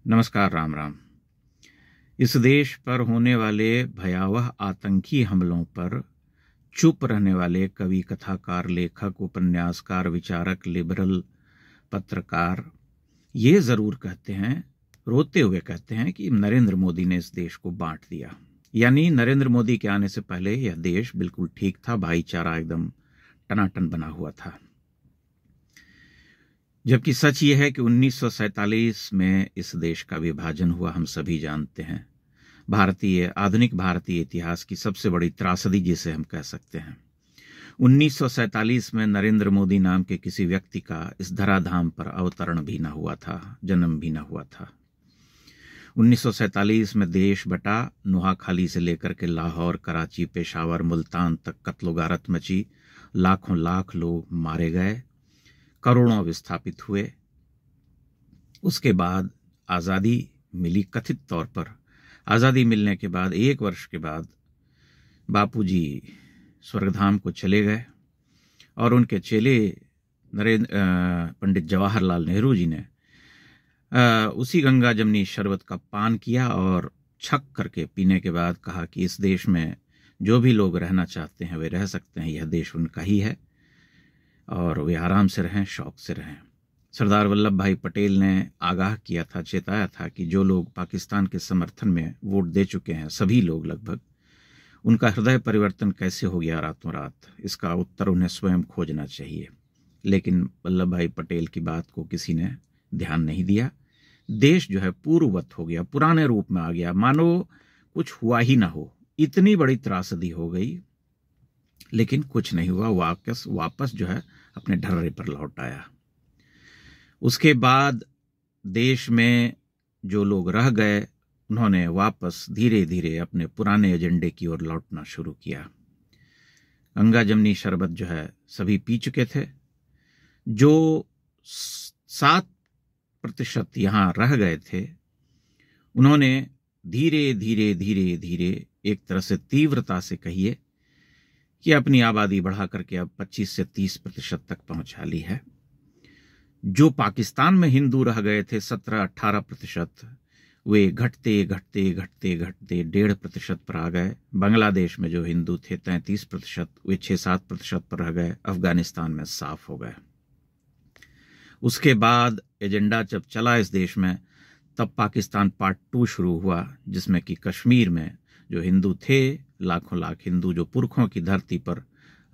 नमस्कार, राम राम। इस देश पर होने वाले भयावह आतंकी हमलों पर चुप रहने वाले कवि, कथाकार, लेखक, उपन्यासकार, विचारक, लिबरल, पत्रकार ये जरूर कहते हैं, रोते हुए कहते हैं कि नरेंद्र मोदी ने इस देश को बांट दिया। यानी नरेंद्र मोदी के आने से पहले यह देश बिल्कुल ठीक था, भाईचारा एकदम टनाटन बना हुआ था। जबकि सच यह है कि 1947 में इस देश का विभाजन हुआ, हम सभी जानते हैं। आधुनिक भारतीय इतिहास की सबसे बड़ी त्रासदी जिसे हम कह सकते हैं। 1947 में नरेंद्र मोदी नाम के किसी व्यक्ति का इस धराधाम पर अवतरण भी न हुआ था, जन्म भी न हुआ था। 1947 में देश बटा, नोहाखाली से लेकर के लाहौर, कराची, पेशावर, मुल्तान तक कत्लो-गारत मची, लाखों लाख लोग मारे गए, करोड़ों विस्थापित हुए। उसके बाद आज़ादी मिली। कथित तौर पर आज़ादी मिलने के बाद 1 वर्ष के बाद बापूजी स्वर्गधाम को चले गए और उनके चेले पंडित जवाहरलाल नेहरू जी ने उसी गंगा जमनी शरबत का पान किया और छक करके पीने के बाद कहा कि इस देश में जो भी लोग रहना चाहते हैं वे रह सकते हैं, यह देश उनका ही है और वे आराम से रहें, शौक से रहें। सरदार वल्लभ भाई पटेल ने आगाह किया था, चेताया था कि जो लोग पाकिस्तान के समर्थन में वोट दे चुके हैं, सभी लोग लगभग, उनका हृदय परिवर्तन कैसे हो गया रातों रात, इसका उत्तर उन्हें स्वयं खोजना चाहिए। लेकिन वल्लभ भाई पटेल की बात को किसी ने ध्यान नहीं दिया। देश जो है पूर्ववत हो गया, पुराने रूप में आ गया, मानो कुछ हुआ ही ना हो। इतनी बड़ी त्रासदी हो गई, लेकिन कुछ नहीं हुआ। वापस जो है अपने ढर्रे पर लौट आया। उसके बाद देश में जो लोग रह गए, उन्होंने वापस धीरे धीरे अपने पुराने एजेंडे की ओर लौटना शुरू किया। गंगा जमनी शरबत जो है सभी पी चुके थे। जो 7% यहां रह गए थे, उन्होंने धीरे धीरे धीरे धीरे, एक तरह से तीव्रता से कहिए, कि अपनी आबादी बढ़ा करके अब 25 से 30% तक पहुंचा ली है। जो पाकिस्तान में हिंदू रह गए थे 17-18%, वे घटते घटते घटते घटते 1.5% पर आ गए। बांग्लादेश में जो हिंदू थे 33%, वे 6-7% पर रह गए। अफगानिस्तान में साफ हो गए। उसके बाद एजेंडा जब चला इस देश में, तब पाकिस्तान पार्ट 2 शुरू हुआ, जिसमें कि कश्मीर में जो हिंदू थे, लाखों लाख हिंदू जो पुरखों की धरती पर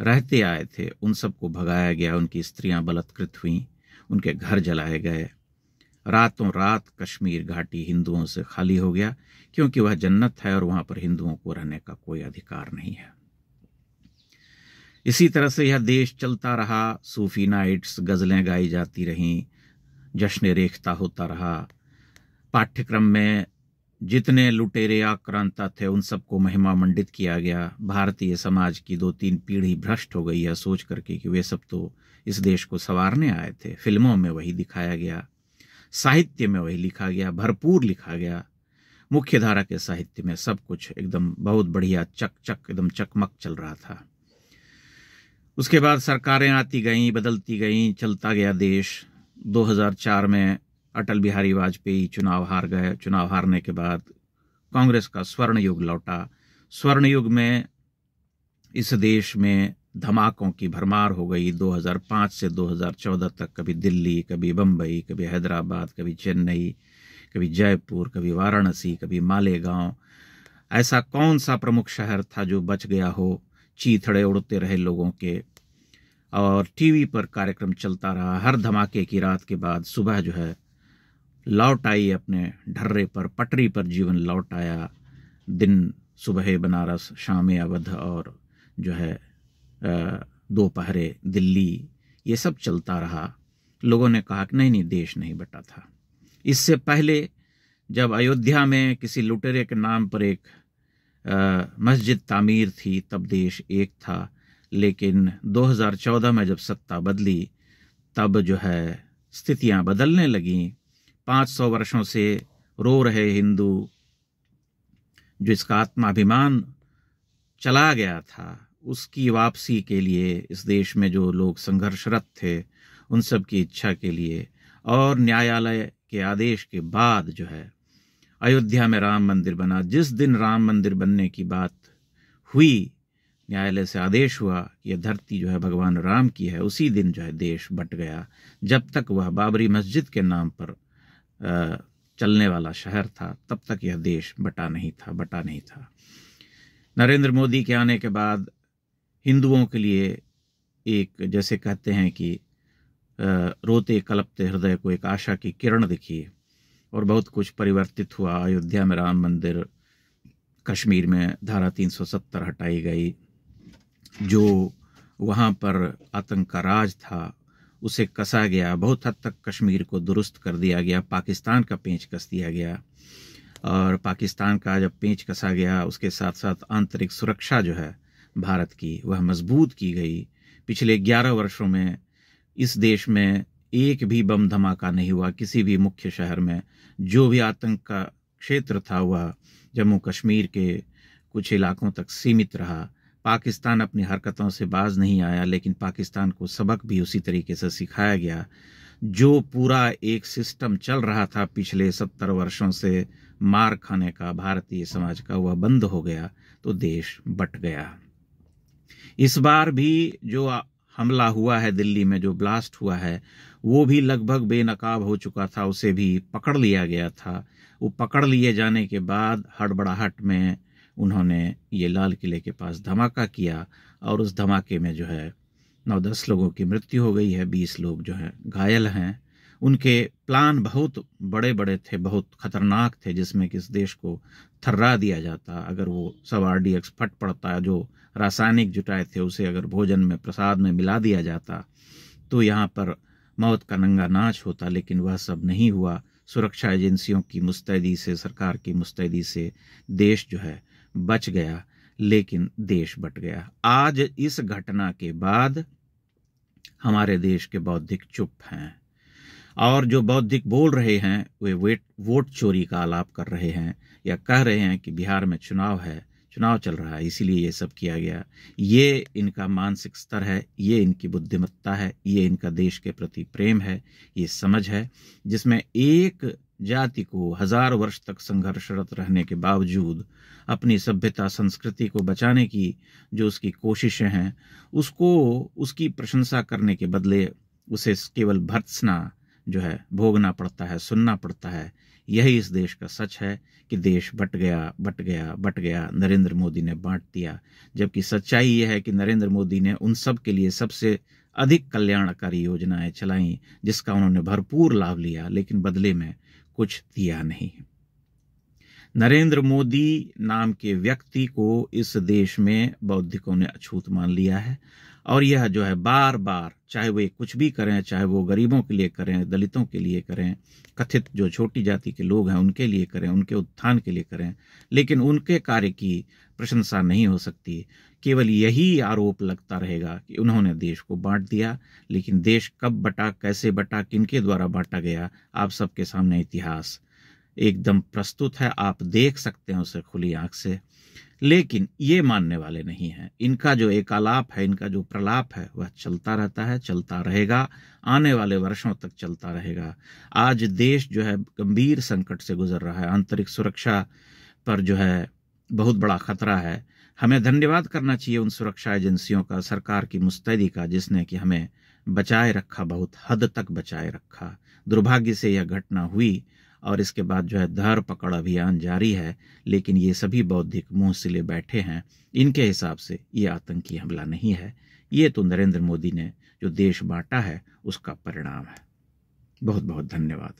रहते आए थे, उन सबको भगाया गया। उनकी स्त्रियां बलात्कृत हुईं, उनके घर जलाए गए। रातों रात कश्मीर घाटी हिंदुओं से खाली हो गया, क्योंकि वह जन्नत है और वहां पर हिंदुओं को रहने का कोई अधिकार नहीं है। इसी तरह से यह देश चलता रहा। सूफी नाइट्स, गजलें गाई जाती रहीं, जश्न रेख्ता होता रहा। पाठ्यक्रम में जितने लुटेरे आक्रांता थे उन सबको महिमा मंडित किया गया। भारतीय समाज की 2-3 पीढ़ी भ्रष्ट हो गई है सोच करके कि वे सब तो इस देश को संवारने आए थे। फिल्मों में वही दिखाया गया, साहित्य में वही लिखा गया, भरपूर लिखा गया। मुख्य धारा के साहित्य में सब कुछ एकदम बहुत बढ़िया, चक एकदम चकमक चल रहा था। उसके बाद सरकारें आती गईं, बदलती गईं, चलता गया देश। 2004 में अटल बिहारी वाजपेयी चुनाव हार गए। चुनाव हारने के बाद कांग्रेस का स्वर्ण युग लौटा। स्वर्ण युग में इस देश में धमाकों की भरमार हो गई। 2005 से 2014 तक कभी दिल्ली, कभी बंबई, कभी हैदराबाद, कभी चेन्नई, कभी जयपुर, कभी वाराणसी, कभी मालेगांव। ऐसा कौन सा प्रमुख शहर था जो बच गया हो? चीथड़े उड़ते रहे लोगों के और टीवी पर कार्यक्रम चलता रहा। हर धमाके की रात के बाद सुबह जो है लौट आई अपने ढर्रे पर, पटरी पर जीवन लौट आया। दिन सुबह बनारस, शाम अवध और जो है दोपहरे दिल्ली, ये सब चलता रहा। लोगों ने कहा कि नहीं, देश नहीं बटा था। इससे पहले जब अयोध्या में किसी लुटेरे के नाम पर एक मस्जिद तामीर थी, तब देश एक था। लेकिन 2014 में जब सत्ता बदली, तब जो है स्थितियां बदलने लगीं। 500 वर्षों से रो रहे हिंदू, जिसका आत्माभिमान चला गया था, उसकी वापसी के लिए इस देश में जो लोग संघर्षरत थे, उन सब की इच्छा के लिए और न्यायालय के आदेश के बाद जो है अयोध्या में राम मंदिर बना। जिस दिन राम मंदिर बनने की बात हुई, न्यायालय से आदेश हुआ कि यह धरती जो है भगवान राम की है, उसी दिन जो है देश बट गया। जब तक वह बाबरी मस्जिद के नाम पर चलने वाला शहर था, तब तक यह देश बटा नहीं था। नरेंद्र मोदी के आने के बाद हिंदुओं के लिए एक, जैसे कहते हैं कि रोते कलपते हृदय को एक आशा की किरण दिखी और बहुत कुछ परिवर्तित हुआ। अयोध्या में राम मंदिर, कश्मीर में धारा 370 हटाई गई, जो वहाँ पर आतंक का राज था उसे कसा गया। बहुत हद तक कश्मीर को दुरुस्त कर दिया गया, पाकिस्तान का पेंच कस दिया गया। और पाकिस्तान का जब पेंच कसा गया, उसके साथ साथ आंतरिक सुरक्षा जो है भारत की, वह मजबूत की गई। पिछले 11 वर्षों में इस देश में एक भी बम धमाका नहीं हुआ किसी भी मुख्य शहर में। जो भी आतंक का क्षेत्र था वह जम्मू कश्मीर के कुछ इलाकों तक सीमित रहा। पाकिस्तान अपनी हरकतों से बाज नहीं आया, लेकिन पाकिस्तान को सबक भी उसी तरीके से सिखाया गया। जो पूरा एक सिस्टम चल रहा था पिछले 70 वर्षों से मार खाने का भारतीय समाज का, वह बंद हो गया तो देश बट गया। इस बार भी जो हमला हुआ है दिल्ली में, जो ब्लास्ट हुआ है, वो भी लगभग बेनकाब हो चुका था, उसे भी पकड़ लिया गया था। वो पकड़ लिए जाने के बाद हड़बड़ाहट में उन्होंने ये लाल किले के पास धमाका किया और उस धमाके में जो है 9-10 लोगों की मृत्यु हो गई है, 20 लोग जो है घायल हैं। उनके प्लान बहुत बड़े बड़े थे, बहुत खतरनाक थे, जिसमें कि इस देश को थर्रा दिया जाता अगर वो सब RDX फट पड़ता, जो रासायनिक जुटाए थे उसे अगर भोजन में, प्रसाद में मिला दिया जाता तो यहाँ पर मौत का नंगा नाच होता। लेकिन वह सब नहीं हुआ। सुरक्षा एजेंसियों की मुस्तैदी से, सरकार की मुस्तैदी से देश जो है बच गया, लेकिन देश बट गया। आज इस घटना के बाद हमारे देश के बौद्धिक चुप हैं और जो बौद्धिक बोल रहे हैं वे वोट चोरी का आलाप कर रहे हैं या कह रहे हैं कि बिहार में चुनाव चल रहा है इसीलिए ये सब किया गया। ये इनका मानसिक स्तर है, ये इनकी बुद्धिमत्ता है, ये इनका देश के प्रति प्रेम है, ये समझ है, जिसमें एक जाति को 1000 वर्ष तक संघर्षरत रहने के बावजूद अपनी सभ्यता संस्कृति को बचाने की जो उसकी कोशिशें हैं, उसकी प्रशंसा करने के बदले उसे केवल भर्त्सना जो है भोगना पड़ता है, सुनना पड़ता है। यही इस देश का सच है कि देश बट गया। नरेंद्र मोदी ने बांट दिया, जबकि सच्चाई यह है कि नरेंद्र मोदी ने उन सब के लिए सबसे अधिक कल्याणकारी योजनाएं चलाई, जिसका उन्होंने भरपूर लाभ लिया, लेकिन बदले में कुछ दिया नहीं। नरेंद्र मोदी नाम के व्यक्ति को इस देश में बौद्धिकों ने अछूत मान लिया है और यह जो है बार बार, चाहे वे कुछ भी करें, चाहे वो गरीबों के लिए करें, दलितों के लिए करें, कथित जो छोटी जाति के लोग हैं उनके लिए करें, उनके उत्थान के लिए करें, लेकिन उनके कार्य की प्रशंसा नहीं हो सकती। केवल यही आरोप लगता रहेगा कि उन्होंने देश को बांट दिया। लेकिन देश कब बटा, कैसे बटा, किनके द्वारा बांटा गया, आप सबके सामने इतिहास एकदम प्रस्तुत है, आप देख सकते हैं उसे खुली आंख से। लेकिन ये मानने वाले नहीं हैं। इनका जो एकालाप है, इनका जो प्रलाप है, वह चलता रहता है, चलता रहेगा, आने वाले वर्षों तक चलता रहेगा। आज देश जो है गंभीर संकट से गुजर रहा है, आंतरिक सुरक्षा पर जो है बहुत बड़ा खतरा है। हमें धन्यवाद करना चाहिए उन सुरक्षा एजेंसियों का, सरकार की मुस्तैदी का, जिसने कि हमें बचाए रखा, बहुत हद तक बचाए रखा। दुर्भाग्य से यह घटना हुई और इसके बाद जो है धर पकड़ अभियान जारी है, लेकिन ये सभी बौद्धिक मुंह सिले बैठे हैं। इनके हिसाब से ये आतंकी हमला नहीं है, ये तो नरेंद्र मोदी ने जो देश बांटा है उसका परिणाम है। बहुत बहुत धन्यवाद।